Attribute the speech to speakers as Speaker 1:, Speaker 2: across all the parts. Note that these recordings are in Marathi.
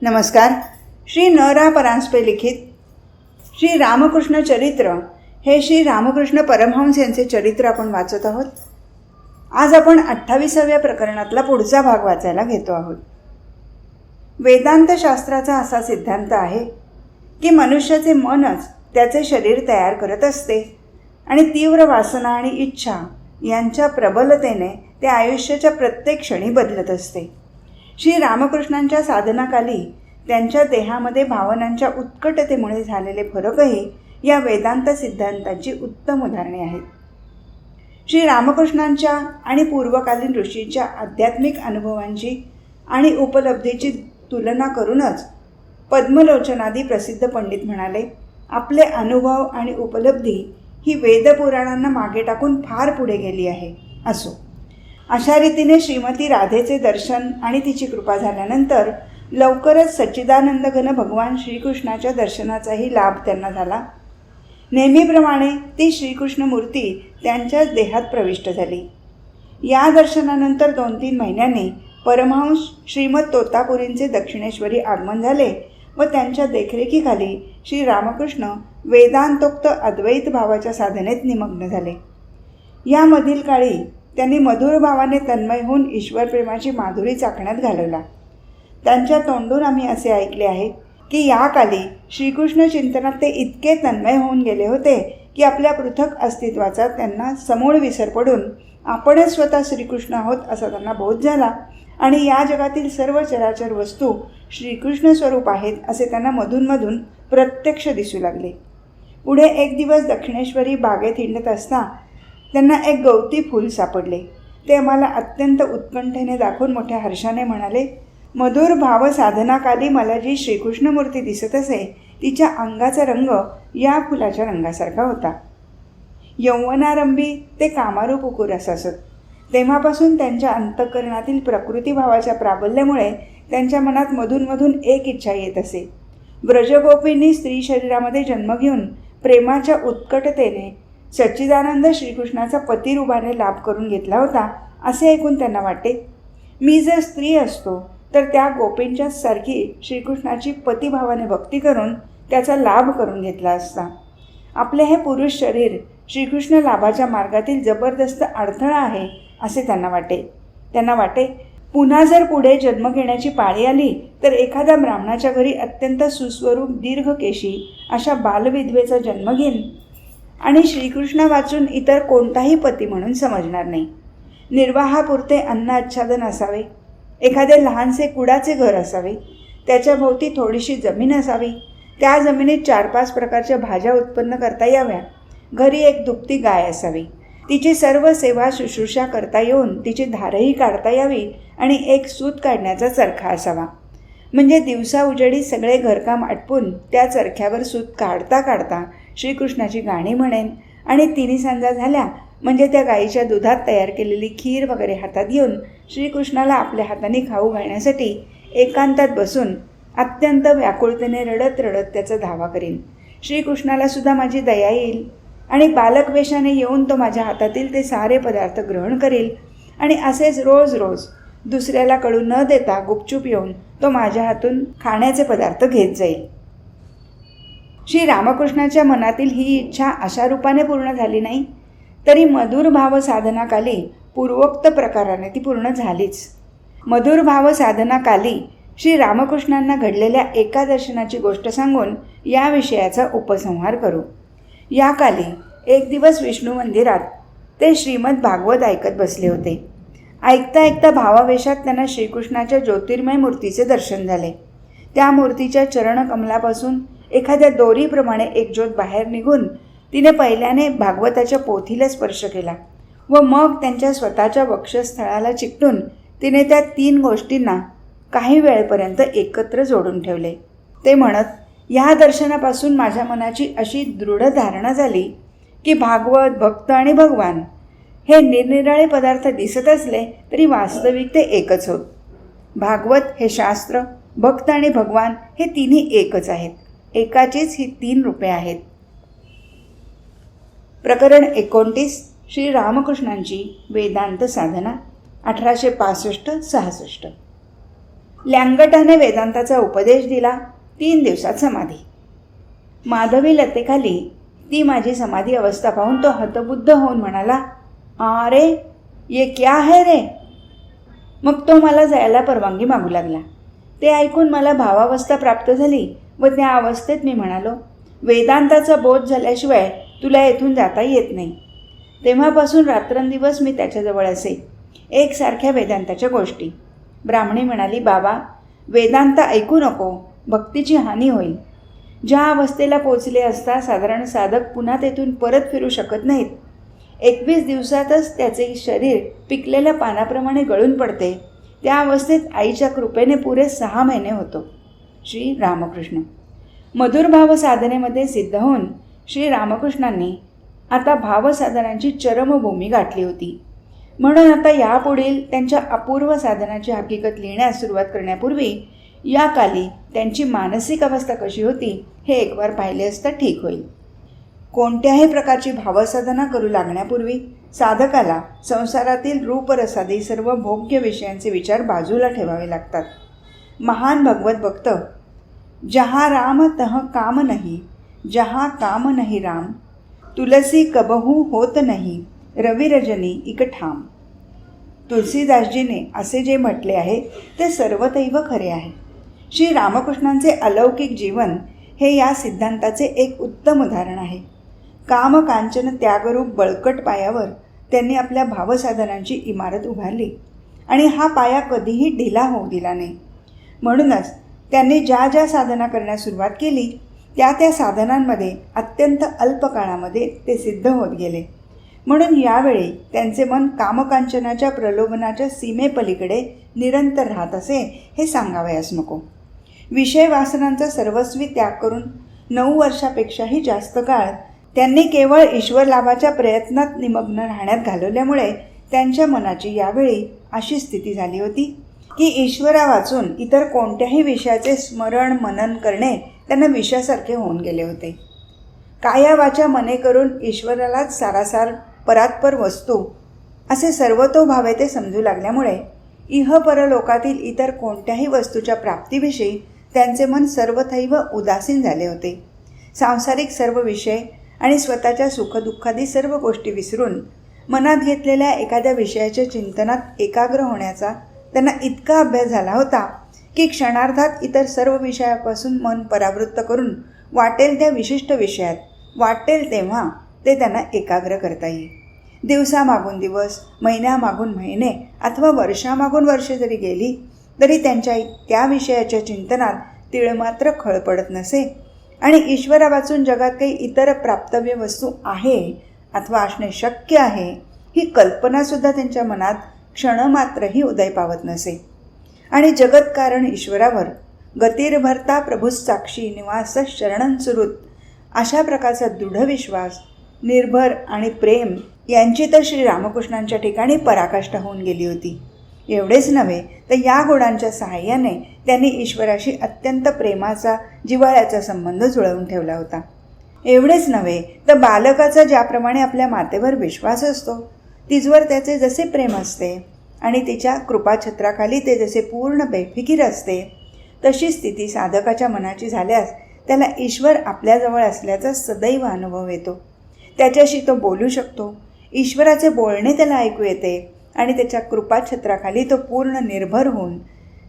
Speaker 1: नमस्कार. श्री न रा परांजपे लिखित श्री रामकृष्ण चरित्र हे श्री रामकृष्ण परमहंस यांचे चरित्र आपण वाचत आहोत. आज आपण 28व्या प्रकरणातला पुढचा भाग वाचायला घेतो आहोत. वेदांत शास्त्राचा असा सिद्धांत आहे की मनुष्याचे मनच त्याचे शरीर तयार करत असते आणि तीव्र वासना आणि इच्छा यांच्या प्रबलतेने ते आयुष्याच्या प्रत्येक क्षणी बदलत असते. श्री रामकृष्णांच्या साधनाकाली त्यांच्या देहामध्ये भावनांच्या उत्कटतेमुळे झालेले फरकही या वेदांत सिद्धांताची उत्तम उदाहरणे आहेत. श्री रामकृष्णांच्या आणि पूर्वकालीन ऋषींच्या आध्यात्मिक अनुभवांची आणि उपलब्धीची तुलना करूनच पद्मलोचनादी प्रसिद्ध पंडित म्हणाले, आपले अनुभव आणि उपलब्धी ही वेदपुराणांना मागे टाकून फार पुढे गेली आहे. असो, अशा रीतीने श्रीमती राधेचे दर्शन आणि तिची कृपा झाल्यानंतर लवकरच सच्चिदानंद घन भगवान श्रीकृष्णाच्या दर्शनाचाही लाभ त्यांना झाला. नेहमीप्रमाणे ती श्रीकृष्ण मूर्ती त्यांच्याच देहात प्रविष्ट झाली. या दर्शनानंतर 2-3 महिन्यांनी परमहंस श्रीमद तोतापुरींचे दक्षिणेश्वरी आगमन झाले व त्यांच्या देखरेखीखाली श्री रामकृष्ण वेदांतोक्त अद्वैत भावाच्या साधनेत निमग्न झाले. यामधील काळी त्यांनी मधुर भावाने तन्मय होऊन ईश्वरप्रेमाची माधुरी चाखण्यात घालवला. त्यांच्या तोंडून आम्ही असे ऐकले आहे की या काली श्रीकृष्ण चिंतनात ते इतके तन्मय होऊन गेले होते की आपल्या पृथक अस्तित्वाचा त्यांना समूळ विसर पडून आपणच स्वतः श्रीकृष्ण आहोत असा त्यांना बोध झाला आणि या जगातील सर्व चराचर वस्तू श्रीकृष्ण स्वरूप आहेत असे त्यांना मधूनमधून प्रत्यक्ष दिसू लागले. पुढे एक दिवस दक्षिणेश्वरी बागेत हिंडत असता त्यांना एक गवती फूल सापडले. ते आम्हाला अत्यंत उत्कंठेने दाखवून मोठ्या हर्षाने म्हणाले, मधुर भाव साधनाकाली मला जी श्रीकृष्ण मूर्ती दिसत असे तिच्या अंगाचा रंग या फुलाच्या रंगासारखा होता. यौवनारंभी ते कामारूप उकुरस असत. तेव्हापासून त्यांच्या अंतःकरणातील प्रकृतीभावाच्या प्राबल्यामुळे त्यांच्या मनात मधूनमधून एक इच्छा येत असे. ब्रजगोपींनी स्त्री शरीरामध्ये जन्म घेऊन प्रेमाच्या उत्कटतेने सच्चिदानंद श्रीकृष्णाचा पतिरूपाने लाभ करून घेतला होता असे ऐकून त्यांना वाटे, मी जर स्त्री असतो तर त्या गोपींच्या सारखी श्रीकृष्णाची पतिभावाने भक्ती करून त्याचा लाभ करून घेतला असता. आपले हे पुरुष शरीर श्रीकृष्ण लाभाच्या मार्गातील जबरदस्त अडथळा आहे असे त्यांना वाटे. पुन्हा जर पुढे जन्म घेण्याची पाळी आली तर एखाद्या ब्राह्मणाच्या घरी अत्यंत सुस्वरूप दीर्घकेशी अशा बालविधवेचा जन्म घेईन आणि श्रीकृष्ण वाचून इतर कोणताही पती म्हणून समजणार नाही. निर्वाहापुरते अन्न आच्छादन असावे, एखादे लहानसे कुडाचे घर असावे, त्याच्या भोवती थोडीशी जमीन असावी, त्या जमिनीत 4-5 प्रकारच्या भाज्या उत्पन्न करता याव्या, घरी एक दुभती गाय असावी, तिची सर्व सेवा शुश्रूषा करता येऊन तिची धारही काढता यावी आणि एक सूत काढण्याचा चरखा असावा. म्हणजे दिवसा उजेडी सगळे घरकाम आटपून त्या चरख्यावर सूत काढता काढता श्रीकृष्णाची गाणी म्हणेन आणि 3 सांजा झाल्या म्हणजे त्या गाईच्या दुधात तयार केलेली खीर वगैरे हातात घेऊन श्रीकृष्णाला आपल्या हाताने खाऊ घालण्यासाठी एकांतात बसून अत्यंत व्याकुळतेने रडत रडत त्याचा धावा करीन. श्रीकृष्णाला सुद्धा माझी दया येईल आणि बालकवेशाने येऊन तो माझ्या हातातील ते सारे पदार्थ ग्रहण करील आणि असेच रोज रोज दुसऱ्याला कळू न देता गुपचूप येऊन तो माझ्या हातून खाण्याचे पदार्थ घेत जाईल. श्री रामकृष्णाच्या मनातील ही इच्छा अशा रूपाने पूर्ण झाली नाही तरी मधुर भाव साधनाकाली पूर्वोक्त प्रकाराने ती पूर्ण झालीच. मधुर भाव साधनाकाली श्री रामकृष्णांना घडलेल्या एका दर्शनाची गोष्ट सांगून या विषयाचा उपसंहार करू. या काली एक दिवस विष्णू मंदिरात ते श्रीमद भागवत ऐकत बसले होते. ऐकता ऐकता भावावेशात त्यांना श्रीकृष्णाच्या ज्योतिर्मय मूर्तीचे दर्शन झाले. त्या मूर्तीच्या चरणकमलापासून एखाद्या दोरीप्रमाणे एक ज्योत बाहेर निघून तिने पहिल्याने भागवताच्या पोथीला स्पर्श केला व मग त्यांच्या स्वतःच्या वक्षस्थळाला चिकटून तिने त्या 3 गोष्टींना काही वेळेपर्यंत एकत्र जोडून ठेवले. ते म्हणत, ह्या दर्शनापासून माझ्या मनाची अशी दृढ धारणा झाली की भागवत, भक्त आणि भगवान हे निरनिराळे पदार्थ दिसत असले तरी वास्तविक ते एकच होत. भागवत हे शास्त्र, भक्त आणि भगवान हे तिन्ही एकच आहेत. एकाचीच ही 3 रूपे आहेत. प्रकरण 29 श्री रामकृष्णांची वेदांत साधना 1865-66. लँगटाने वेदांताचा उपदेश दिला. 3 दिवसात समाधी. माधवी लतेखाली ती माझी समाधी अवस्था पाहून तो हतबुद्ध होऊन म्हणाला, अरे ये क्या है रे. मग तो मला जायला परवानगी मागू लागला. ते ऐकून मला भावावस्था प्राप्त झाली व त्या अवस्थेत मी म्हणालो, वेदांताचा बोध झाल्याशिवाय तुला येथून जाता येत नाही. तेव्हापासून रात्रंदिवस मी त्याच्याजवळ असे, एकसारख्या वेदांताच्या गोष्टी. ब्राह्मणी म्हणाली, बाबा वेदांत ऐकू नको, भक्तीची हानी होईल. ज्या अवस्थेला पोचले असता साधारण साधक पुन्हा तेथून परत फिरू शकत नाहीत. 21 दिवसातच त्याचे शरीर पिकलेल्या पानाप्रमाणे गळून पडते. त्या अवस्थेत आईच्या कृपेने पुरे 6 महिने होतो. श्री रामकृष्ण. मधुर भावसाधनेमध्ये सिद्ध होऊन श्री रामकृष्णांनी आता भावसाधनांची चरमभूमी गाठली होती. म्हणून आता यापुढील त्यांच्या अपूर्व साधनाची हकीकत लिहिण्यास सुरुवात करण्यापूर्वी या काली त्यांची मानसिक अवस्था कशी होती हे एकवार पाहिले असता ठीक होईल. कोणत्याही प्रकारची भावसाधना करू लागण्यापूर्वी साधकाला संसारातील रूपरसादी सर्व भोग्य विषयांचे विचार बाजूला ठेवावे लागतात. महान भगवत भक्त जहाँ राम तह काम नहीं, जहाँ काम नहीं राम, तुलसी कबहू होत नहीं, रवि रजनी इक ठाम. तुलसीदासजीने असे जे म्हटले आहे ते सर्वतैव खरे आहे. श्री रामकृष्णांचे अलौकिक जीवन हे या सिद्धांताचे एक उत्तम उदाहरण आहे. काम कांचन त्यागरूप बळकट पायावर त्यांनी आपल्या भावसाधनांची इमारत उभारली आणि हा पाया कधीही ढिला होऊ दिला नाही. म्हणूनच त्यांनी ज्या ज्या साधना करण्यास सुरुवात केली त्या साधनांमध्ये अत्यंत अल्प काळामध्ये ते सिद्ध होत गेले. म्हणून यावेळी त्यांचे मन कामकांचनाच्या प्रलोभनाच्या सीमेपलीकडे निरंतर राहत असे हे सांगावयास नको. विषय वासनांचा सर्वस्वी त्याग करून 9 वर्षापेक्षाही जास्त काळ त्यांनी केवळ ईश्वर लाभाच्या प्रयत्नात निमग्न राहण्यात घालवल्यामुळे त्यांच्या मनाची यावेळी अशी स्थिती झाली होती की ईश्वरा वाचून इतर कोणत्याही विषयाचे स्मरण मनन करणे त्यांना विषयासारखे होऊन गेले होते. काया वाचा मने करून ईश्वरालाच सारासार परात्पर वस्तू असे सर्वतोभावे ते समजू लागल्यामुळे इह परलोकातील इतर कोणत्याही वस्तूच्या प्राप्तीविषयी त्यांचे मन सर्वथैव उदासीन झाले होते. सांसारिक सर्व विषय आणि स्वतःच्या सुखदुःखादी सर्व गोष्टी विसरून मनात घेतलेल्या एखाद्या विषयाच्या चिंतनात एकाग्र होण्याचा त्यांना इतका अभ्यास झाला होता की क्षणार्धात इतर सर्व विषयापासून मन परावृत्त करून वाटेल त्या विशिष्ट विषयात वाटेल तेव्हा ते त्यांना एकाग्र करता येईल. दिवसामागून दिवस, महिन्यामागून महिने अथवा वर्षामागून वर्षे जरी गेली तरी त्यांच्या त्या विषयाच्या चिंतनात तिळमात्र खळ पडत नसे आणि ईश्वरा वाचून जगात काही इतर प्राप्तव्य वस्तू आहे अथवा असणे शक्य आहे ही कल्पनासुद्धा त्यांच्या मनात क्षणमात्रही उदय पावत नसे. आणि जगत कारण ईश्वरावर गतिर्भरता प्रभूस साक्षी निवास शरणं सुरुत अशा प्रकारचा दृढ विश्वास, निर्भर आणि प्रेम यांची तर श्री रामकृष्णांच्या ठिकाणी पराकाष्ठा होऊन गेली होती. एवढेच नव्हे तर या गुणांच्या सहाय्याने त्यांनी ईश्वराशी अत्यंत प्रेमाचा, जिव्हाळ्याचा संबंध जुळवून ठेवला होता. एवढेच नव्हे तर बालकाचा ज्याप्रमाणे आपल्या मातेवर विश्वास असतो, तिजवर त्याचे जसे प्रेम असते आणि तिच्या कृपाछत्राखाली ते जसे पूर्ण बेफिकीर असते, तशी स्थिती साधकाच्या मनाची झाल्यास त्याला ईश्वर आपल्याजवळ असल्याचा सदैव अनुभव येतो. त्याच्याशी तो बोलू शकतो, ईश्वराचे बोलणे त्याला ऐकू येते आणि त्याच्या कृपाछत्राखाली तो पूर्ण निर्भर होऊन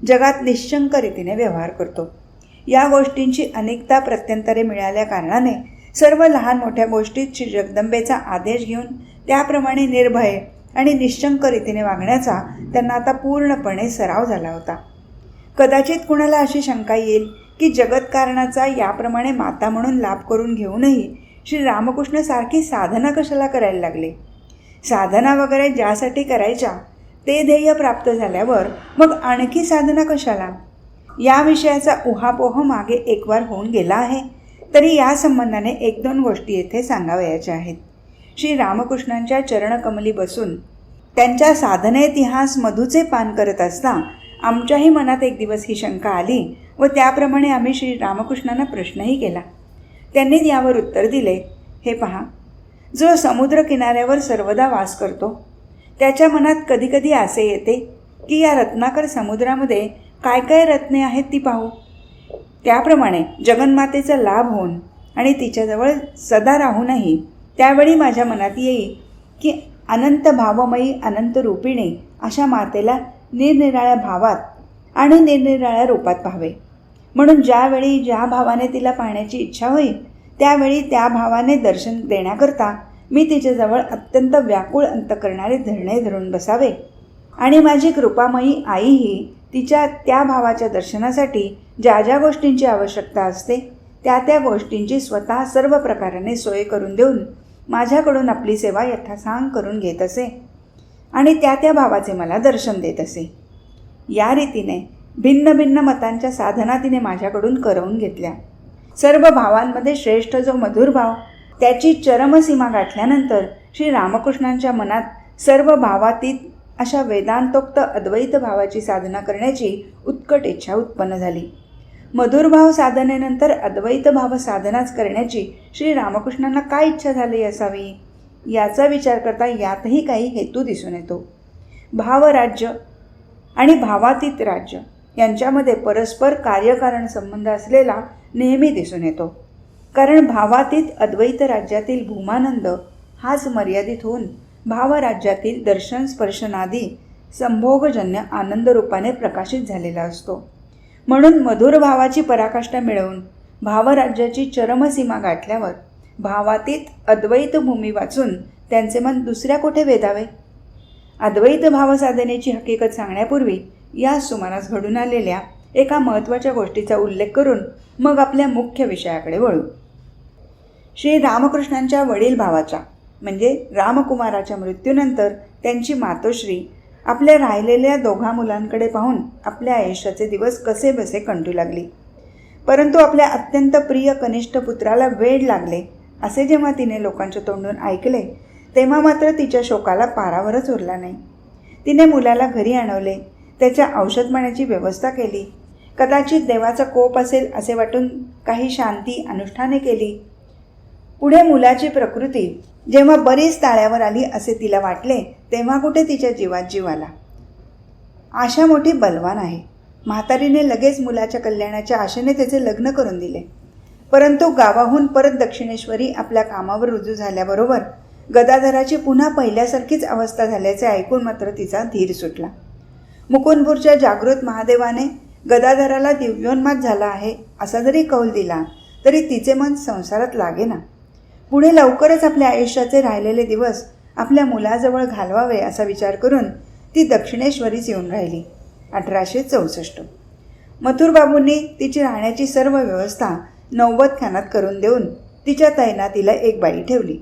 Speaker 1: जगात निश्चंक रीतीने व्यवहार करतो. या गोष्टींची अनेकदा प्रत्यंतरे मिळाल्या कारणाने सर्व लहान मोठ्या गोष्टीत श्री जगदंबेचा आदेश घेऊन त्याप्रमाणे निर्भय आणि निश्चंक रीतीने वागण्याचा त्यांना आता पूर्णपणे सराव झाला होता. कदाचित कुणाला अशी शंका येईल की जगतकारणाचा याप्रमाणे माता म्हणून लाभ करून घेऊनही श्री रामकृष्ण सारखी साधना कशाला करायला लागले. साधना वगैरे ज्यासाठी करायच्या ते ध्येय प्राप्त झाल्यावर मग आणखी साधना कशाला. या विषयाचा उहापोह मागे एकवार होऊन गेला आहे, तरी या संबंधाने 1-2 गोष्टी येथे सांगावयाच्या आहेत. श्री रामकृष्णांच्या चरणकमली बसून त्यांच्या साधनेतिहास मधूचे पान करत असता आमच्याही मनात एक दिवस ही शंका आली व त्याप्रमाणे आम्ही श्री रामकृष्णांना प्रश्नही केला. त्यांनी यावर उत्तर दिले, हे पहा, जो समुद्र किनाऱ्यावर सर्वदा वास करतो त्याच्या मनात कधीकधी असे येते की या रत्नाकर समुद्रामध्ये काय काय रत्ने आहेत ती पाहू. त्याप्रमाणे जगन्मातेचा लाभ होऊन आणि तिच्याजवळ सदा राहूनही त्यावेळी माझ्या मनात येईल की अनंत भावमयी अनंत रूपिणी अशा मातेला निरनिराळ्या भावात आणि निरनिराळ्या रूपात पाहावे. म्हणून ज्यावेळी ज्या भावाने तिला पाहण्याची इच्छा होईल त्यावेळी त्या भावाने दर्शन देण्याकरता मी तिच्याजवळ अत्यंत व्याकुळ अंतकरणारे धरणे धरून बसावे आणि माझी कृपामयी आईही तिच्या त्या भावाच्या दर्शनासाठी ज्या ज्या गोष्टींची आवश्यकता असते त्या त्या गोष्टींची स्वतः सर्व प्रकाराने सोय करून देऊन माझ्याकडून आपली सेवा यथासांग करून घेत असे आणि त्या त्या भावाचे मला दर्शन देत असे. या रीतीने भिन्न भिन्न मतांच्या साधना तिने माझ्याकडून करवून घेतल्या. सर्व भावांमध्ये श्रेष्ठ जो मधुर भाव त्याची चरमसीमा गाठल्यानंतर श्री रामकृष्णांच्या मनात सर्व भावातीत अशा वेदांतोक्त अद्वैत भावाची साधना करण्याची उत्कट इच्छा उत्पन्न झाली. मधुर भाव साधनेनंतर अद्वैत भाव साधनाच करण्याची श्री रामकृष्णांना काय इच्छा झाली असावी याचा विचार करता यातही काही हेतू दिसून येतो. भावराज्य आणि भावातीत राज्य यांच्यामध्ये परस्पर कार्यकारण संबंध असलेला नेहमी दिसून येतो. कारण भावातीत अद्वैत राज्यातील भूमानंद हाच मर्यादित होऊन भावराज्यातील दर्शन स्पर्शनादी संभोगजन्य आनंद रूपाने प्रकाशित झालेला असतो. म्हणून मधुर भावाची पराकाष्ठा मिळवून भावराज्याची चरमसीमा गाठल्यावर भावातीत अद्वैत भूमी वाचून त्यांचे मन दुसऱ्या कुठे वेधावे. अद्वैत भावसाधनेची हकीकत सांगण्यापूर्वी या सुमारास घडून आलेल्या एका महत्त्वाच्या गोष्टीचा उल्लेख करून मग आपल्या मुख्य विषयाकडे वळू. श्री रामकृष्णांच्या वडील भावाच्या म्हणजे रामकुमाराच्या मृत्यूनंतर त्यांची मातोश्री आपल्या राहिलेल्या दोघा मुलांकडे पाहून आपल्या आयुष्याचे दिवस कसे बसे कंटू लागली. परंतु आपल्या अत्यंत प्रिय कनिष्ठ पुत्राला वेड लागले असे जेव्हा तिने लोकांच्या तोंडून ऐकले तेव्हा मात्र तिच्या शोकाला पारावरच उरला नाही. तिने मुलाला घरी आणवले, त्याच्या औषधपाण्याची व्यवस्था केली, कदाचित देवाचा कोप असेल असे वाटून काही शांती अनुष्ठाने केली. पुढे मुलाची प्रकृती जेव्हा बरीच ताळ्यावर आली असे तिला वाटले तेव्हा कुठे तिच्या जीवात जीव आला. आशा मोठी बलवान आहे. म्हातारीने लगेच मुलाच्या कल्याणाच्या आशेने त्याचे लग्न करून दिले. परंतु गावाहून परत दक्षिणेश्वरी आपल्या कामावर रुजू झाल्याबरोबर गदाधराची पुन्हा पहिल्यासारखीच अवस्था झाल्याचे ऐकून मात्र तिचा धीर सुटला. मुकुंदपूरच्या जागृत महादेवाने गदाधराला दिव्योन्माद झाला आहे असा जरी कौल दिला तरी तिचे मन संसारात लागेना. पुढे लवकरच आपल्या आयुष्याचे राहिलेले दिवस आपल्या मुलाजवळ घालवावे असा विचार करून ती दक्षिणेश्वरीच येऊन राहिली. 1864 मथुरबाबूंनी तिची राहण्याची सर्व व्यवस्था नौबतखानात करून देऊन तिच्या तैनातीला एक बाई ठेवली.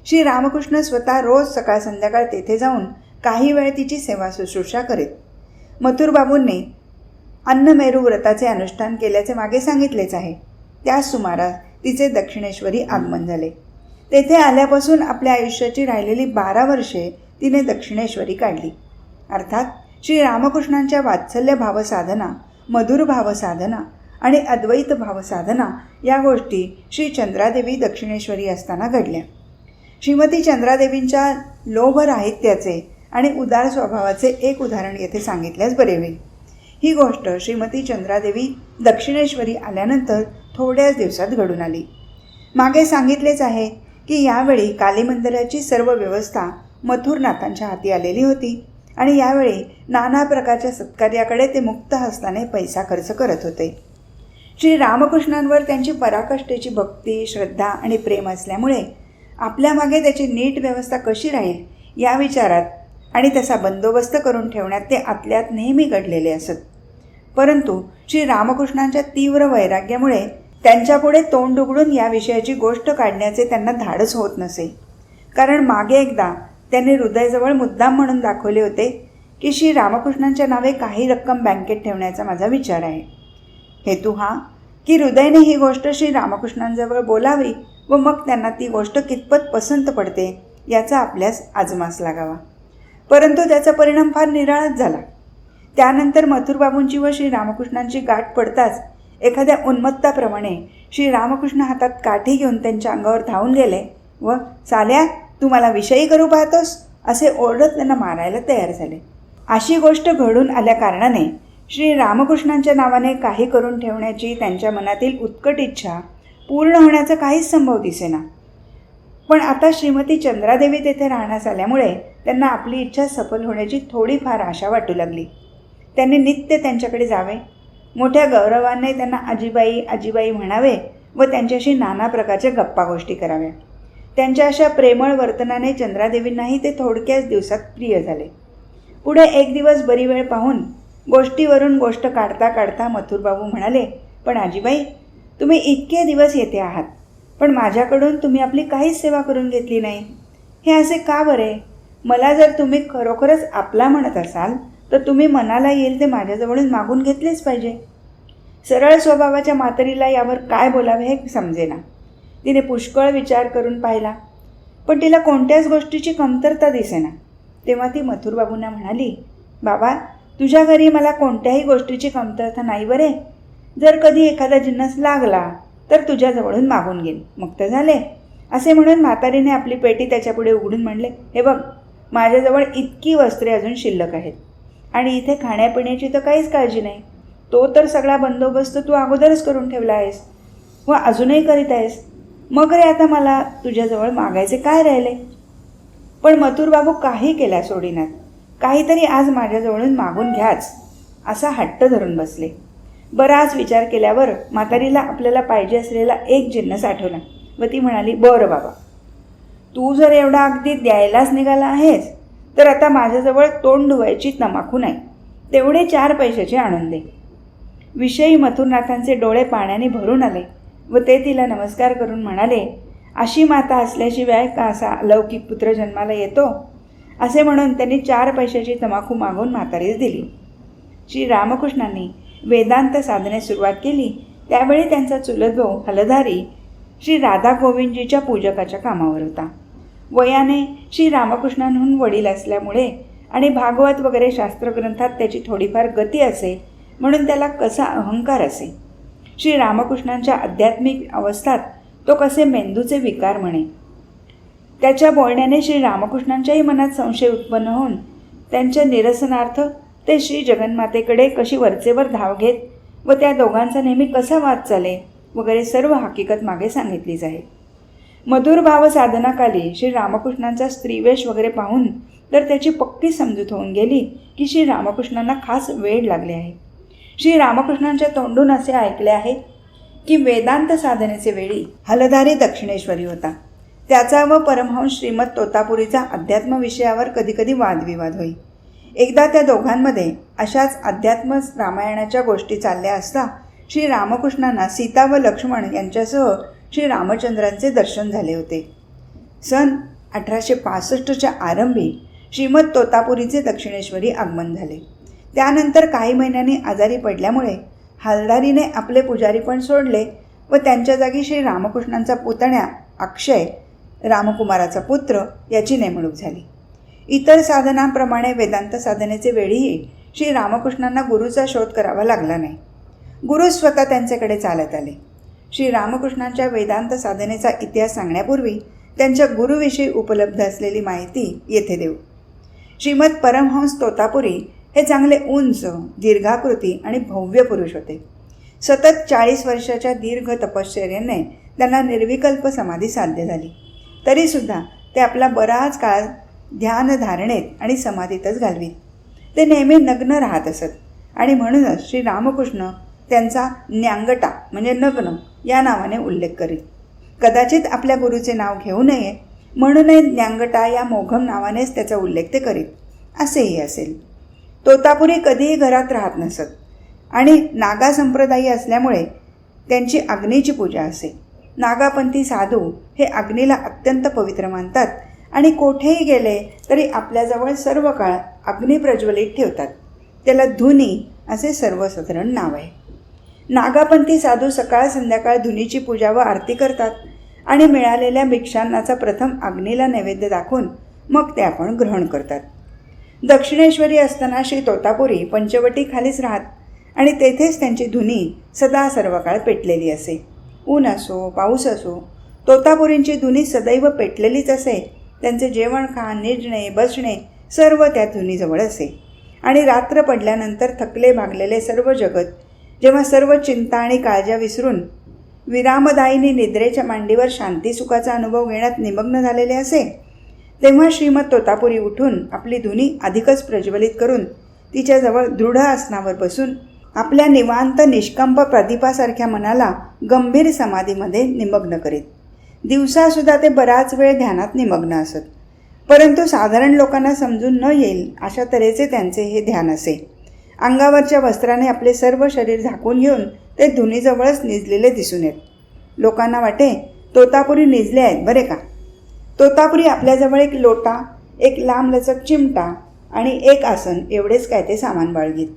Speaker 1: श्री रामकृष्ण स्वतः रोज सकाळ संध्याकाळ तेथे जाऊन काही वेळ तिची सेवा शुश्रूषा करीत. मथुरबाबूंनी अन्नमेरू व्रताचे अनुष्ठान केल्याचे मागे सांगितलेच आहे. त्याच सुमारास तिचे दक्षिणेश्वरी आगमन झाले. तेथे आल्यापासून आपल्या आयुष्याची राहिलेली 12 वर्षे तिने दक्षिणेश्वरी काढली. अर्थात श्री रामकृष्णांच्या वात्सल्य भावसाधना, मधुर भावसाधना आणि अद्वैत भावसाधना या गोष्टी श्री चंद्रादेवी दक्षिणेश्वरी असताना घडल्या. श्रीमती चंद्रादेवींच्या लोभराहित्याचे आणि उदार स्वभावाचे एक उदाहरण येथे सांगितल्यास बरे होईल. ही गोष्ट श्रीमती चंद्रादेवी दक्षिणेश्वरी आल्यानंतर थोड्याच दिवसात घडून आली. मागे सांगितलेच आहे की यावेळी कालीमंदिराची सर्व व्यवस्था मथुरनाथांच्या हाती आलेली होती आणि यावेळी नाना प्रकारच्या सत्कार्याकडे ते मुक्त हस्ताने पैसा खर्च करत होते. श्री रामकृष्णांवर त्यांची पराकाष्ठेची भक्ती, श्रद्धा आणि प्रेम असल्यामुळे आपल्या मागे त्याची नीट व्यवस्था कशी राहील या विचारात आणि तसा बंदोबस्त करून ठेवण्यात ते आतल्यात नेहमी घडलेले असत. परंतु श्री रामकृष्णांच्या तीव्र वैराग्यामुळे त्यांच्यापुढे तोंड उघडून या विषयाची गोष्ट काढण्याचे त्यांना धाडस होत नसे. कारण मागे एकदा त्यांनी हृदयजवळ मुद्दाम म्हणून दाखवले होते की श्री रामकृष्णांच्या नावे काही रक्कम बँकेत ठेवण्याचा माझा विचार आहे. हेतू हा की हृदयने ही गोष्ट श्री रामकृष्णांजवळ बोलावी व मग त्यांना ती गोष्ट कितपत पसंत पडते याचा आपल्यास आजमास लागावा. परंतु त्याचा परिणाम फार निराळाच झाला. त्यानंतर मथुरबाबूंची व श्री रामकृष्णांची गाठ पडताच एखाद्या उन्मत्ताप्रमाणे श्री रामकृष्ण हातात काठी घेऊन त्यांच्या अंगावर धावून गेले व "साल्या, तू मला विषयी करू पाहतोस" असे ओरडत त्यांना मारायला तयार झाले. अशी गोष्ट घडून आल्या कारणाने श्री रामकृष्णांच्या नावाने काही करून ठेवण्याची त्यांच्या मनातील उत्कट इच्छा पूर्ण होण्याचा काहीच संभव दिसेना. पण आता श्रीमती चंद्रादेवी तेथे राहण्यास आल्यामुळे त्यांना आपली इच्छा सफल होण्याची थोडीफार आशा वाटू लागली. त्यांनी नित्य त्यांच्याकडे जावे, मोठ्या गौरवाने त्यांना आजीबाई आजीबाई म्हणावे व त्यांच्याशी नाना प्रकारच्या गप्पा गोष्टी कराव्या. त्यांच्या अशा प्रेमळ वर्तनाने चंद्रादेवींनाही ते थोडक्याच दिवसात प्रिय झाले. पुढे एक दिवस बरी वेळ पाहून गोष्टीवरून गोष्ट काढता काढता मथुरबाबू म्हणाले, पण आजीबाई, तुम्ही इतके दिवस येथे आहात, पण माझ्याकडून तुम्ही आपली काहीच सेवा करून घेतली नाही. हे असे का बरे? मला जर तुम्ही खरोखरच आपला म्हणत असाल तर तुम्ही मनाला येईल ते माझ्याजवळून मागून घेतलेच पाहिजे. सरळ स्वभावाच्या म्हातारीला यावर काय बोलावे हे समजेना. तिने पुष्कळ विचार करून पाहिला, पण तिला कोणत्याच गोष्टीची कमतरता दिसेना. तेव्हा ती मथुरबाबूंना म्हणाली, बाबा, तुझ्या घरी मला कोणत्याही गोष्टीची कमतरता नाही बरे. जर कधी एखादा जिन्नस लागला तर तुझ्याजवळून मागून घेईन, मग तर झाले. असे म्हणून म्हातारीने आपली पेटी त्याच्यापुढे उघडून म्हणले, हे बघ, माझ्याजवळ इतकी वस्त्रे अजून शिल्लक आहेत आणि इथे खाण्यापिण्याची तर काहीच काळजी नाही. तो तर सगळा बंदोबस्त तू अगोदरच करून ठेवला आहेस व अजूनही करीत आहेस. मग रे आता मला तुझ्याजवळ मागायचे काय राहिले? पण मथुरबाबू काही केल्या सोडीनात. काहीतरी आज माझ्याजवळून मागून घ्याच असा हट्ट धरून बसले. बराच विचार केल्यावर म्हातारीला आपल्याला पाहिजे असलेला एक जिन्नस आठवला व ती म्हणाली, बरं बाबा, तू जर एवढा अगदी द्यायलाच निघाला आहेस तर आता माझ्याजवळ तोंड धुवायची तमाखू नाही, तेवढे 4 पैशाचे आणून दे. विषयी मथुरनाथांचे डोळे पाण्याने भरून आले व ते तिला नमस्कार करून म्हणाले, अशी माता असल्याशिवाय का असा अलौकिक पुत्र जन्माला येतो? असे म्हणून त्यांनी 4 पैशाची तमाखू मागून म्हातारीस दिली. श्री रामकृष्णांनी वेदांत साधनेस सुरुवात केली त्यावेळी त्यांचा चुलत भाऊ हलधारी श्री राधा गोविंदजीच्या पूजकाच्या कामावर होता. वयाने श्री रामकृष्णांहून वडील असल्यामुळे आणि भागवत वगैरे शास्त्रग्रंथात त्याची थोडीफार गती असे म्हणून त्याला कसा अहंकार असे. श्री रामकृष्णांच्या आध्यात्मिक अवस्थात तो कसे मेंदूचे विकार म्हणे. त्याच्या बोलण्याने श्री रामकृष्णांच्याही मनात संशय उत्पन्न होऊन त्यांच्या निरसनार्थ ते श्री जगन्मातेकडे कशी वरचेवर धाव घेत व त्या दोघांचा नेहमी कसा वाद चाले वगैरे सर्व हकीकत मागे सांगितलीच आहे. मधुर भाव साधनाकाली श्री रामकृष्णांचा स्त्रीवेश वगैरे पाहून तर त्याची पक्की समजूत होऊन गेली की श्री रामकृष्णांना खास वेळ लागले आहे. श्री रामकृष्णांच्या तोंडून असे ऐकले आहे की वेदांत साधनेचे वेळी हलधारी दक्षिणेश्वरी होता. त्याचा व परमहंस श्रीमद तोतापुरीचा अध्यात्म विषयावर कधीकधी वादविवाद होई. एकदा त्या दोघांमध्ये अशाच अध्यात्म रामायणाच्या गोष्टी चालल्या असता श्री रामकृष्णांना सीता व लक्ष्मण यांच्यासह श्री रामचंद्रांचे दर्शन झाले होते. सन 1865च्या आरंभी श्रीमद तोतापुरीचे दक्षिणेश्वरी आगमन झाले. त्यानंतर काही महिन्यांनी आजारी पडल्यामुळे हलधारीने आपले पुजारीपण सोडले व त्यांच्या जागी श्री रामकृष्णांचा पुतण्या अक्षय रामकुमाराचा पुत्र याची नेमणूक झाली. इतर साधनांप्रमाणे वेदांत साधनेचे वेळीही श्री रामकृष्णांना गुरुचा शोध करावा लागला नाही. गुरु स्वतः त्यांच्याकडे चालत आले. श्री रामकृष्णांच्या वेदांत साधनेचा इतिहास सांगण्यापूर्वी त्यांच्या गुरुविषयी उपलब्ध असलेली माहिती येथे देऊ. श्रीमद परमहंस तोतापुरी हे चांगले उंच, दीर्घाकृती आणि भव्य पुरुष होते. सतत 40 वर्षाच्या दीर्घ तपश्चर्येने त्यांना निर्विकल्प समाधी साध्य झाली. तरीसुद्धा ते आपला बराच काळ ध्यानधारणेत आणि समाधीतच घालवीत. ते नेहमी नग्न राहत असत आणि म्हणूनच श्री रामकृष्ण त्यांचा न्यांगटा म्हणजे नग्न या नावाने उल्लेख करीत. कदाचित आपल्या गुरुचे नाव घेऊ नये म्हणूनही न्यांगटा या मोघम नावानेच त्याचा उल्लेख ते करीत, असेही असेल. तोतापुरी कधीही घरात राहत नसत आणि नागा संप्रदायी असल्यामुळे त्यांची अग्नीची पूजा असे. नागापंथी साधू हे अग्नीला अत्यंत पवित्र मानतात आणि कोठेही गेले तरी आपल्याजवळ सर्व काळ अग्नी प्रज्वलित ठेवतात. त्याला धुनी असे सर्वसाधारण नाव आहे. नागापंथी साधू सकाळ संध्याकाळ धुनीची पूजा व आरती करतात आणि मिळालेल्या भिक्षांनाचा प्रथम अग्नीला नैवेद्य दाखवून मग ते आपण ग्रहण करतात. दक्षिणेश्वरी असताना श्री तोतापुरी पंचवटी खालीच राहत आणि तेथेच त्यांची धुनी सदा सर्व काळ पेटलेली असे. ऊन असो पाऊस असो तोतापुरींची धुनी सदैव पेटलेलीच असे. त्यांचे जेवण खाण निजणे बसणे सर्व त्या धुनीजवळ असे आणि रात्र पडल्यानंतर थकले भागलेले सर्व जगत जेव्हा सर्व चिंता आणि काळजा विसरून विरामदायिनी निद्रेच्या मांडीवर शांतीसुखाचा अनुभव घेण्यात निमग्न झालेले असे, तेव्हा श्रीमद तोतापुरी उठून आपली धुनी अधिकच प्रज्वलित करून तिच्याजवळ दृढ आसनावर बसून आपल्या निवांत निष्कंप प्रदीपासारख्या मनाला गंभीर समाधीमध्ये निमग्न करीत. दिवसासुद्धा ते बराच वेळ ध्यानात निमग्न असत, परंतु साधारण लोकांना समजून न येईल अशा तऱ्हेचे त्यांचे हे ध्यान असे. अंगावरच्या वस्त्राने आपले सर्व शरीर झाकून घेऊन ते धुनीजवळच निजलेले दिसून येत. लोकांना वाटे तोतापुरी निजले आहेत बरे का. तोतापुरी आपल्याजवळ एक लोटा, एक लांबलचक चिमटा आणि एक आसन एवढेच काय ते सामान बाळगीत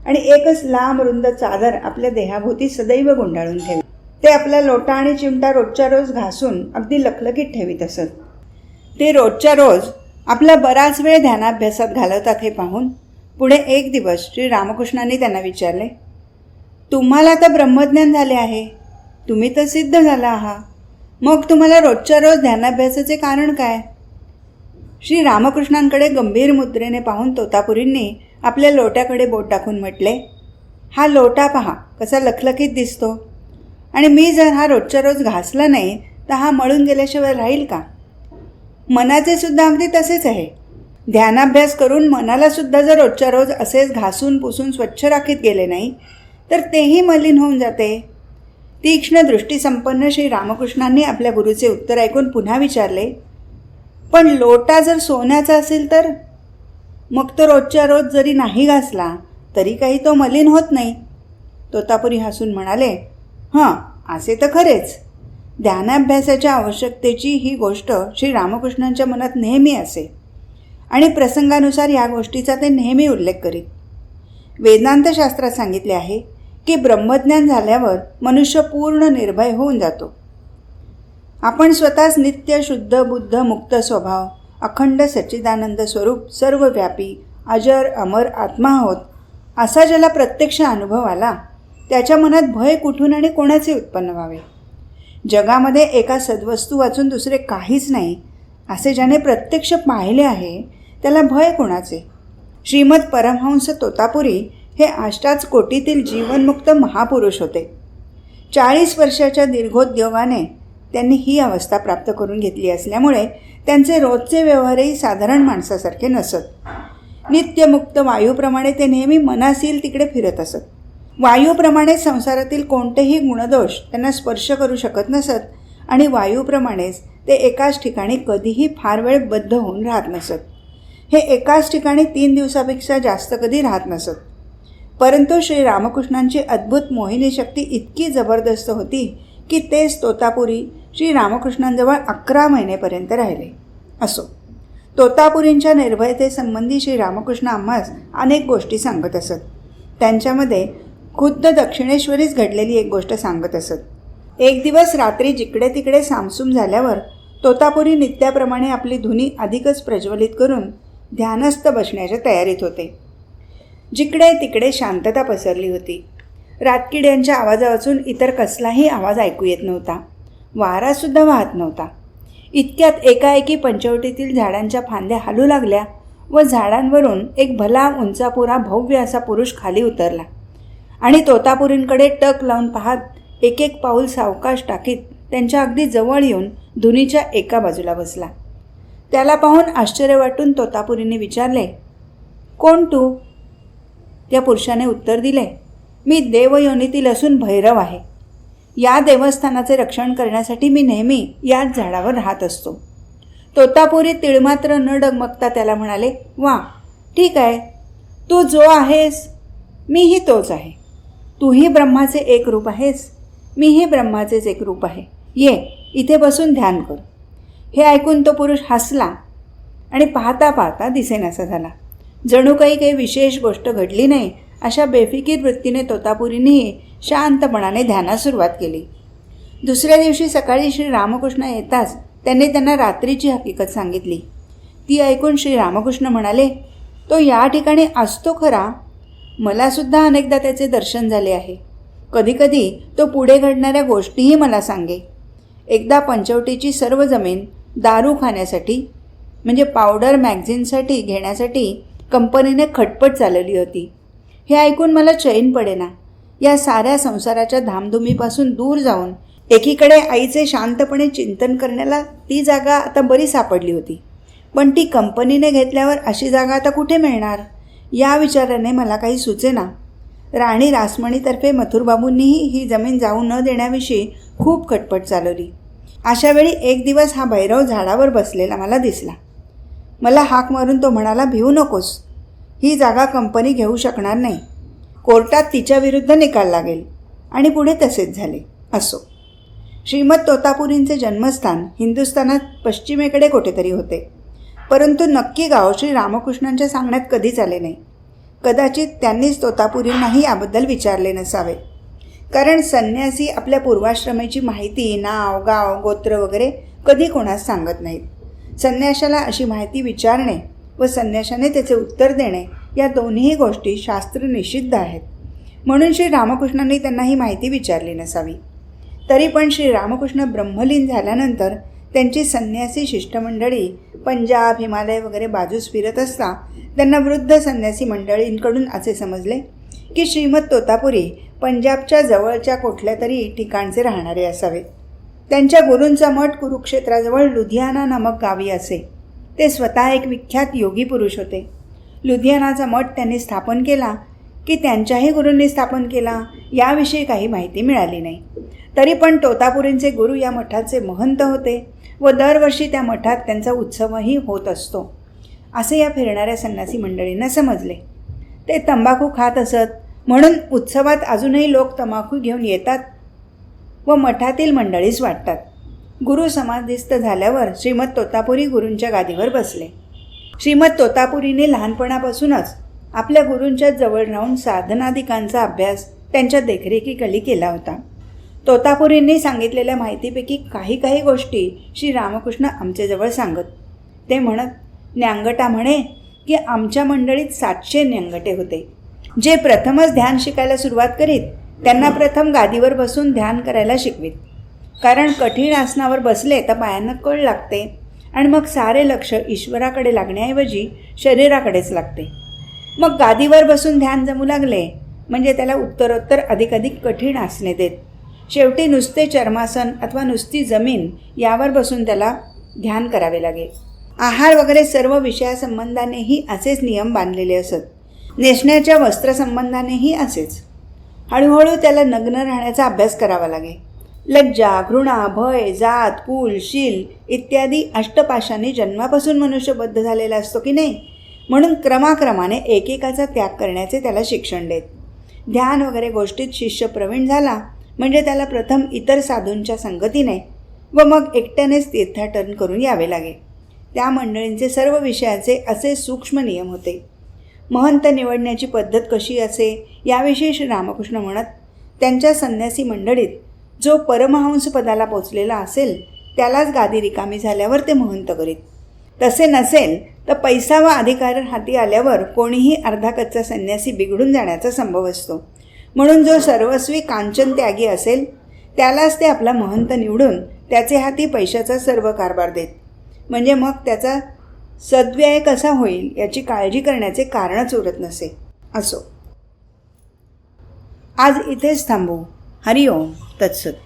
Speaker 1: आणि एकच लांब रुंद चादर आपल्या देहाभोवती सदैव गुंडाळून ठेवीत. ते आपला लोटा आणि चिमटा रोजच्या रोज घासून अगदी लखलखीत ठेवीत असत. ते रोजच्या रोज आपला बराच वेळ ध्यानाभ्यासात घालवतात हे पाहून पुढे एक दिवस श्री रामकृष्णांनी त्यांना विचारले, तुम्हाला तर ब्रह्मज्ञान झाले आहे, तुम्ही तर सिद्ध झाला आहात, मग तुम्हाला रोजच्या रोज ध्यानाभ्यासाचे कारण काय? श्री रामकृष्णांकडे गंभीर मुद्रेने पाहून तोतापुरींनी आपल्या लोट्याकडे बोट टाकून म्हटले, हा लोटा पहा कसा लखलखीत दिसतो, आणि मी जर हा रोजच्या रोज घासला नाही तर हा मळून गेल्याशिवाय राहील का? मनाचे सुद्धा अगदी तसेच आहे. ध्यानाभ्यास करून मनाला सुद्धा जर रोजच्या रोज असेच घासून पुसून स्वच्छ राखीत गेले नाही तर तेही मलिन होऊन जाते. तीक्ष्ण दृष्टीसंपन्न श्री रामकृष्णांनी आपल्या गुरुचे उत्तर ऐकून पुन्हा विचारले, पण लोटा जर सोन्याचा असेल तर? मग तो रोजच्या रोज जरी नाही घासला तरी काही तो मलिन होत नाही. तोतापुरी हसून म्हणाले, हां असे तर खरेच. ध्यानाभ्यासाच्या आवश्यकतेची ही गोष्ट श्री रामकृष्णांच्या मनात नेहमी असे आणि प्रसंगानुसार या गोष्टीचा ते नेहमी उल्लेख करीत. वेदांतशास्त्रात सांगितले आहे की ब्रह्मज्ञान झाल्यावर मनुष्य पूर्ण निर्भय होऊन जातो. आपण स्वतःच नित्य शुद्ध बुद्ध मुक्त स्वभाव अखंड सच्चिदानंद स्वरूप सर्वव्यापी अजर अमर आत्मा आहोत असा ज्याला प्रत्यक्ष अनुभव आला त्याच्या मनात भय कुठून आणि कोणाचे उत्पन्न व्हावे. जगामध्ये एका सद्वस्तू वाचून दुसरे काहीच नाही असे ज्याने प्रत्यक्ष पाहिले आहे त्याला भय कोणाचे? श्रीमद परमहंस तोतापुरी हे अष्टाच कोटीतील जीवनमुक्त महापुरुष होते. 40 वर्षाच्या दीर्घोद्योगाने त्यांनी ही अवस्था प्राप्त करून घेतली असल्यामुळे त्यांचे रोजचे व्यवहारही साधारण माणसासारखे नसत. नित्यमुक्त वायूप्रमाणे ते नेहमी मनास येईल तिकडे फिरत असत. वायूप्रमाणे संसारातील कोणतेही गुणदोष त्यांना स्पर्श करू शकत नसत आणि वायूप्रमाणेच ते एकाच ठिकाणी कधीही फार वेळ बद्ध होऊन राहत नसत. हे एकाच ठिकाणी 3 दिवसापेक्षा जास्त कधी राहत नसत. परंतु श्री रामकृष्णांची अद्भुत मोहिनी शक्ती इतकी जबरदस्त होती की तेच तोतापुरी श्री रामकृष्णांजवळ 11 महिनेपर्यंत राहिले. असो, तोतापुरींच्या निर्भयतेसंबंधी श्री रामकृष्ण आम्हास अनेक गोष्टी सांगत असत. त्यांच्यामध्ये खुद्द दक्षिणेश्वरीच घडलेली एक गोष्ट सांगत असत. एक दिवस रात्री जिकडे तिकडे सामसूम झाल्यावर तोतापुरी नित्याप्रमाणे आपली धुनी अधिकच प्रज्वलित करून ध्यानस्थ बसण्याच्या तयारीत होते. जिकडे तिकडे शांतता पसरली होती. रातकिड्यांच्या आवाजावाचून इतर कसलाही आवाज ऐकू येत नव्हता. वारासुद्धा वाहत नव्हता. इतक्यात एकाएकी पंचवटीतील झाडांच्या फांद्या हलू लागल्या व झाडांवरून एक भला उंचापुरा भव्य असा पुरुष खाली उतरला आणि तोतापुरींकडे टक लावून पाहत एक एक पाऊल सावकाश टाकीत त्यांच्या अगदी जवळ येऊन धुनीच्या एका बाजूला बसला. त्याला पाहून आश्चर्य वाटून तोतापुरींनी विचारले, कोण तू? त्या पुरुषाने उत्तर दिले, मी देवयोनीतील असून भैरव आहे. या देवस्थानाचे रक्षण करण्यासाठी मी नेहमी याच झाडावर राहत असतो. तोतापुरी तिळमात्र न डगमगता त्याला म्हणाले, वा ठीक आहे, तू जो आहेस मीही तोच आहे. तूही ब्रह्माचे एक रूप आहेस, मीही ब्रह्माचेच एक रूप आहे. ये इथे बसून ध्यान कर. हे ऐकून तो पुरुष हसला आणि पाहता पाहता दिसेनासा झाला. जणू काही विशेष गोष्ट घडली नाही अशा बेफिकीर वृत्तीने तोतापुरींनीही शांतपणाने ध्यानास सुरुवात केली. दुसऱ्या दिवशी सकाळी श्री रामकृष्ण येताच त्यांनी त्यांना रात्रीची हकीकत सांगितली. ती ऐकून श्री रामकृष्ण म्हणाले, तो या ठिकाणी असतो खरा, मलासुद्धा अनेकदा त्याचे दर्शन झाले आहे. कधीकधी तो पुढे घडणाऱ्या गोष्टीही मला सांगे. एकदा पंचवटीची सर्व जमीन दारू खाण्यासाठी म्हणजे पावडर मॅगझिनसाठी घेण्यासाठी कंपनीने खटपट चालवली होती. हे ऐकून मला चैन पडेना. या साऱ्या संसाराच्या धामधुमीपासून दूर जाऊन एकीकडे आईचे शांतपणे चिंतन करण्याला ती जागा आता बरी सापडली होती. पण ती कंपनीने घेतल्यावर अशी जागा आता कुठे मिळणार या विचाराने मला काही सुचेना. राणी रासमणीतर्फे मथुरबाबूंनीही ही जमीन जाऊ न देण्याविषयी खूप खटपट चालवली. अशावेळी एक दिवस हा भैरव झाडावर बसलेला मला दिसला. मला हाक मारून तो म्हणाला, भिवू नकोस, ही जागा कंपनी घेऊ शकणार नाही. कोर्टात तिच्या विरुद्ध निकाल लागेल. आणि पुढे तसेच झाले. असो. श्रीमद तोतापुरींचे जन्मस्थान हिंदुस्थानात पश्चिमेकडे कुठेतरी होते, परंतु नक्की गाव श्री रामकृष्णांच्या सांगण्यात कधीच आले नाही. कदाचित त्यांनीच तोतापुरींनाही याबद्दल विचारले नसावे, कारण संन्यासी आपल्या पूर्वाश्रमेची माहिती, नाव, गाव, गोत्र वगैरे कधी कोणास सांगत नाहीत. संन्याशाला अशी माहिती विचारणे व संन्याशाने त्याचे उत्तर देणे या दोन्ही गोष्टी शास्त्र निषिद्ध आहेत. म्हणून श्री रामकृष्णांनी त्यांना ही माहिती विचारली नसावी. तरी पण श्री रामकृष्ण ब्रह्मलीन झाल्यानंतर त्यांची संन्यासी शिष्टमंडळी पंजाब, हिमालय वगैरे बाजूस फिरत असता त्यांना वृद्ध संन्यासी मंडळींकडून असे समजले की श्रीमद तोतापुरी पंजाबच्या जवळच्या कुठल्या तरी ठिकाणचे राहणारे असावे. त्यांच्या गुरूंचा मठ कुरुक्षेत्राजवळ लुधियाना नामक गावी असे. ते स्वतः एक विख्यात योगी पुरुष होते. लुधियानाचा मठ त्यांनी स्थापन केला की त्यांच्याही गुरूंनी स्थापन केला याविषयी काही माहिती मिळाली नाही. तरी पण तोतापुरींचे गुरु या मठाचे महंत होते व दरवर्षी त्या मठात त्यांचा उत्सवही होत असतो असे या फिरणाऱ्या संन्यासी मंडळींना समजले. ते तंबाखू खात असत, म्हणून उत्सवात अजूनही लोक तंबाखू घेऊन येतात व मठातील मंडळीस वाटतात. गुरु समाधिस्थ झाल्यावर श्रीमद तोतापुरी गुरूंच्या गादीवर बसले. श्रीमद तोतापुरीने लहानपणापासूनच आपल्या गुरूंच्या जवळ राहून साधनादिकांचा अभ्यास त्यांच्या देखरेखीखाली केला होता. तोतापुरींनी सांगितलेल्या माहितीपैकी काही गोष्टी श्री रामकृष्ण आमच्याजवळ सांगत. ते म्हणत, न्यांगटा म्हणे की आमच्या मंडळीत 700 न्यांगटे होते, जे प्रथमच ध्यान शिकायला सुरुवात करीत त्यांना प्रथम गादीवर बसून ध्यान करायला शिकवीत. कारण कठीण आसनावर बसले तर पायांना कळ लागते आणि मग सारे लक्ष ईश्वराकडे लागण्याऐवजी शरीराकडेच लागते. मग गादीवर बसून ध्यान जमू लागले म्हणजे त्याला उत्तरोत्तर अधिकाधिक कठीण आसने देत. शेवटी नुसते चर्मासन अथवा नुसती जमीन यावर बसून त्याला ध्यान करावे लागे. आहार वगैरे सर्व विषयासंबंधानेही असेच नियम बांधलेले असत. नेसण्याच्या वस्त्रसंबंधानेही असेच. हळूहळू त्याला नग्न राहण्याचा अभ्यास करावा लागे. लज्जा, घृणा, भय, जात, कुल, शील इत्यादी अष्टपाशांनी जन्मापासून मनुष्य बद्ध झालेला असतो की नाही, म्हणून क्रमाक्रमाने एकेकाचा त्याग करण्याचे त्याला शिक्षण देत. ध्यान वगैरे गोष्टीत शिष्य प्रवीण झाला म्हणजे त्याला प्रथम इतर साधूंच्या संगतीने व मग एकट्यानेच तीर्थाटन करून यावे लागे. त्या मंडळींचे सर्व विषयाचे असे सूक्ष्म नियम होते. महंत निवडण्याची पद्धत कशी असे याविषयी श्री रामकृष्ण म्हणत, त्यांच्या संन्यासी मंडळीत जो परमहंस पदाला पोचलेला असेल त्यालाच गादी रिकामी झाल्यावर ते महंत करीत. तसे नसेल तर पैसा व अधिकार हाती आल्यावर कोणीही अर्धा कच्चा संन्यासी बिघडून जाण्याचा संभव असतो. म्हणून जो सर्वस्वी कांचन त्यागी असेल त्यालाच ते आपला महंत निवडून त्याचे हाती पैशाचा सर्व कारभार देत. म्हणजे मग त्याचा सद्व्यय कसा होईल याची काळजी करण्याचे कारणच उरत नसे. असो, आज इथेच थांबू. हरिओम तत्सत.